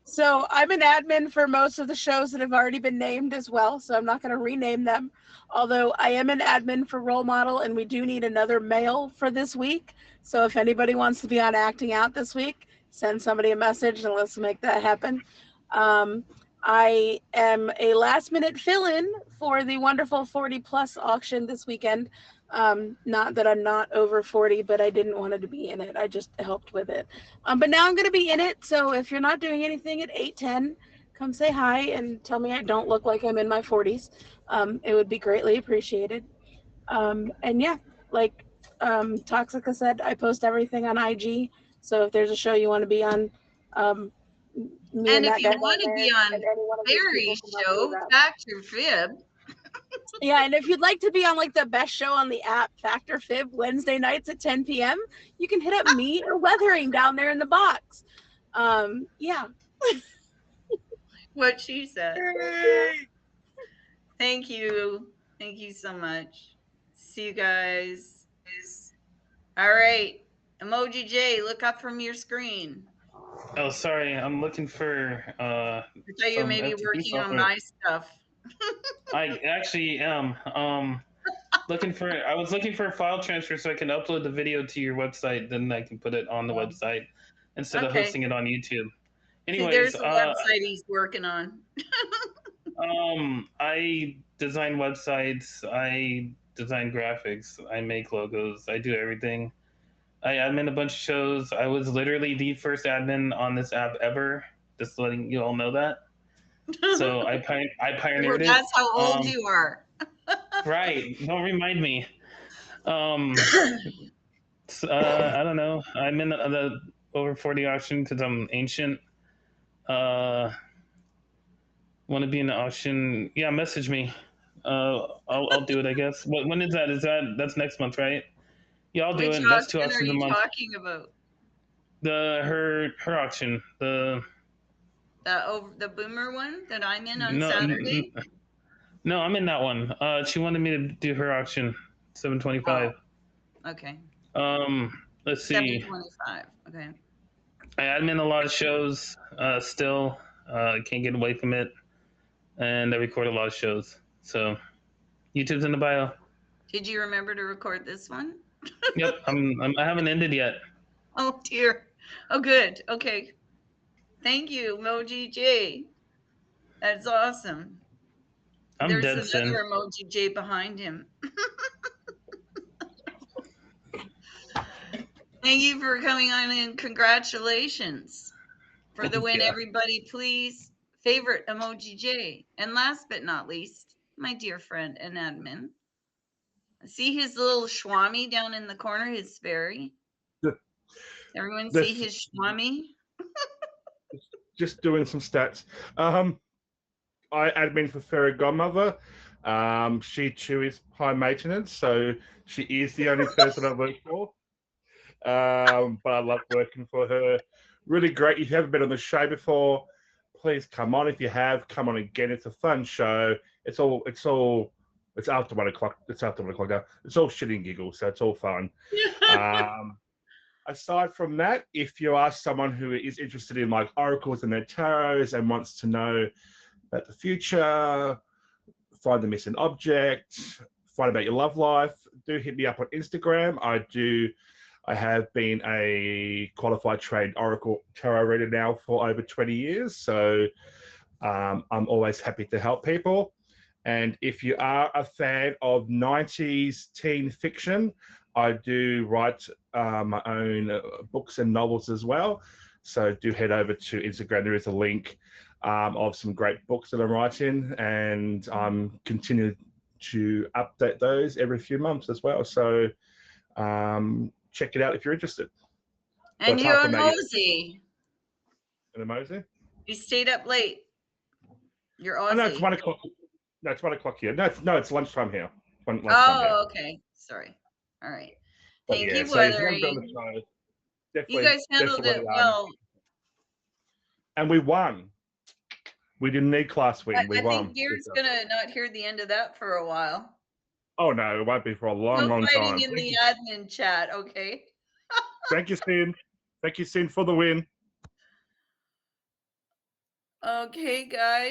So I'm an admin for most of the shows that have already been named as well, so I'm not going to rename them. Although I am an admin for Role Model, and we do need another male for this week. So if anybody wants to be on Acting Out this week, send somebody a message and let's make that happen. I am a last-minute fill-in for the wonderful 40 Plus auction this weekend. Not that I'm not over 40, but I didn't want to be in it. I just helped with it. But now I'm going to be in it. So if you're not doing anything at 8:10, come say hi and tell me I don't look like I'm in my 40s. It would be greatly appreciated. And yeah, like Toxica said, I post everything on IG. So if there's a show you want to be on, me And if that you guy want to down be there, on and any one of these Barry's people can show, help me with Factor Fib, yeah, and if you'd like to be on like the best show on the app, Factor Fib, Wednesday nights at 10 p.m., you can hit up me or Weathering down there in the box. Yeah. what she said. Thank you. Thank you so much. See you guys. All right. Emoji J, look up from your screen. Oh, sorry. I'm looking for I thought you some may be FTP working on software. my stuff. I actually am. I was looking for a file transfer so I can upload the video to your website. Then I can put it on the website instead of Okay. hosting it on YouTube. See, Anyways, there's the website he's working on. I design websites. I design graphics. I make logos. I do everything. I admin a bunch of shows. I was literally the first admin on this app ever. Just letting you all know that. So I pioneered it. That's how old you are. Right. Don't remind me. I don't know. I'm in the over 40 auction because I'm ancient. Want to be in the auction? Yeah, message me. I'll do it. I guess. When is that? That's next month, right? Yeah, I'll do Which it. That's 2 auction are auctions a you month. talking about? Her auction. The boomer one that I'm in on no, Saturday? No, I'm in that one. She wanted me to do her auction, 725. Okay. Let's see. 725. Okay. I admin a lot of shows. Still, can't get away from it, and I record a lot of shows. So, YouTube's in the bio. Did you remember to record this one? Yep, I haven't ended yet. Oh dear. Oh good. Okay. Thank you, Emoji J. That's awesome. There's There's another Emoji J behind him. Thank you for coming on and congratulations for the win, everybody. Please favorite Emoji J. And last but not least, my dear friend and admin. See his little Schwami down in the corner, his fairy. Everyone see his Schwami? Just doing some stats. I admin for Fairy Godmother. She too is high maintenance, so she is the only person I work for. But I love working for her. Really great. If you haven't been on the show before, please come on. If you have, come on again. It's a fun show. It's after 1 o'clock. It's after 1 o'clock now. It's all shit and giggles, so it's all fun. Aside from that, if you are someone who is interested in like oracles and their tarots and wants to know about the future, find the missing object, find about your love life, do hit me up on Instagram. I have been a qualified trained oracle tarot reader now for over 20 years, so I'm always happy to help people. And if you are a fan of 90s teen fiction, I do write my own books and novels as well. So do head over to Instagram. There is a link of some great books that I'm writing, and I'm continuing to update those every few months as well. So check it out if you're interested. And But you're apart on from that, Mosey. in the Mosey? You stayed up late. You're Aussie. Oh, no, it's 1 o'clock. No, it's 1 o'clock here. No, it's lunchtime here. Lunchtime here. Oh, okay. Sorry. All right. But Thank yeah, you, so if you want to be on Weathery. the show, You definitely, guys handled it definitely, well. and we won. We didn't need class win. We I won. think Garrett's gonna not hear the end of that for a while. Oh no, it won't be for a long, No long fighting time. in the admin chat, okay? Thank you, Sin. Thank you, Sin, for the win. Okay, guys.